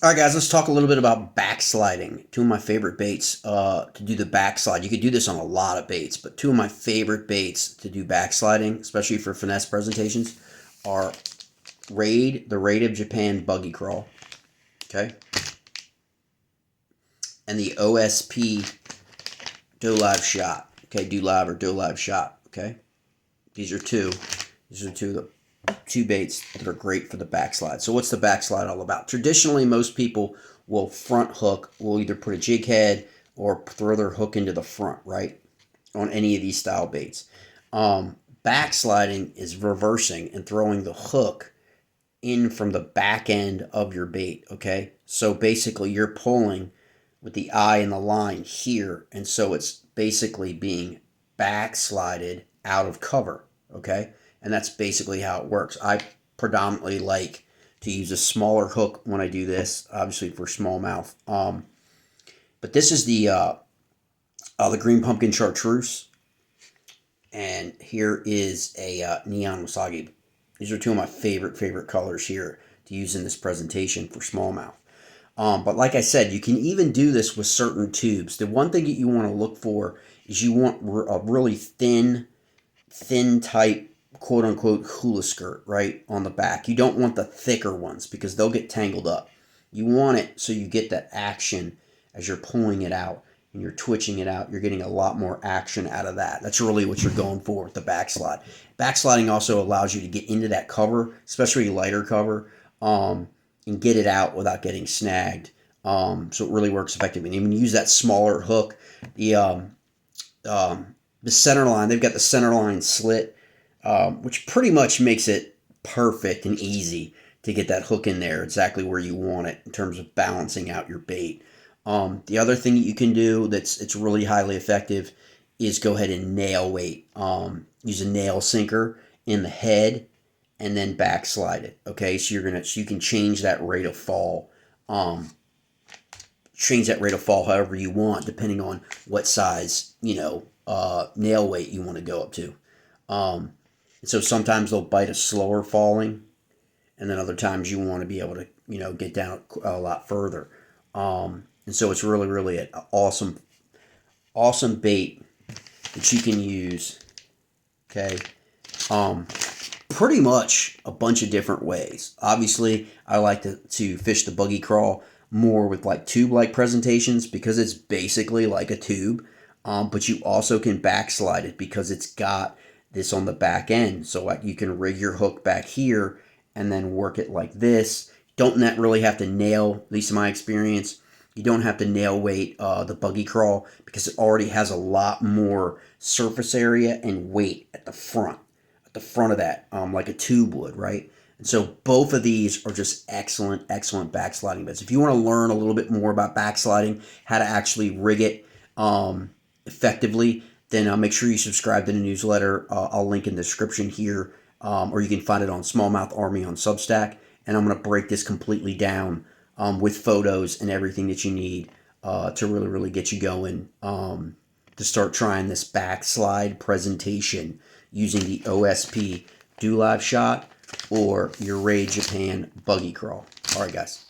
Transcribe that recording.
All right, guys, let's talk a little bit about backsliding. Two of my favorite baits to do the backslide. You could do this on a lot of baits, but two of my favorite baits to do backsliding, especially for finesse presentations, are the Raid of Japan Buggy Craw, okay, and the OSP DoLive Shot, okay, DoLive or DoLive Shot, okay. These are two of the two baits that are great for the backslide. So what's the backslide all about? Traditionally, most people will front hook, will either put a jig head or throw their hook into the front, right, on any of these style baits. Backsliding is reversing and throwing the hook in from the back end of your bait, okay? So basically you're pulling with the eye and the line here, and so it's basically being backslided out of cover, okay? And that's basically how it works. I predominantly like to use a smaller hook when I do this, obviously for smallmouth. But this is the green pumpkin chartreuse, and here is a neon wasabi. These are two of my favorite colors here to use in this presentation for smallmouth. But like I said, you can even do this with certain tubes. The one thing that you want to look for is you want a really thin type, quote unquote, hula skirt, right, on the back. You don't want the thicker ones because they'll get tangled up. You want it so you get that action as you're pulling it out and you're twitching it out. You're getting a lot more action out of that. That's really what you're going for with the backslide. Backsliding also allows you to get into that cover, especially lighter cover, and get it out without getting snagged. So it really works effectively. And even use that smaller hook. The center line, they've got the center line slit, which pretty much makes it perfect and easy to get that hook in there exactly where you want it in terms of balancing out your bait. The other thing that you can do it's really highly effective is go ahead and nail weight. Use a nail sinker in the head and then backslide it. Okay, so you can change that rate of fall. Change that rate of fall however you want, depending on what size nail weight you want to go up to. So sometimes they'll bite a slower falling, and then other times you want to be able to get down a lot further. And so it's really an awesome bait that you can use. Okay. Pretty much a bunch of different ways. Obviously, I like to fish the Buggy Craw more with like tube-like presentations because it's basically like a tube. But you also can backslide it because it's got this on the back end. So like you can rig your hook back here and then work it like this. Don't really have to nail, at least in my experience, you don't have to nail weight the Buggy Craw because it already has a lot more surface area and weight at the front of that, like a tube would, right? And so both of these are just excellent backsliding bits. If you want to learn a little bit more about backsliding, how to actually rig it effectively, then make sure you subscribe to the newsletter. I'll link in the description here, or you can find it on Smallmouth Army on Substack. And I'm going to break this completely down with photos and everything that you need to really get you going to start trying this backslide presentation using the OSP DoLive Shot or your Raid Japan Buggy Craw. All right, guys.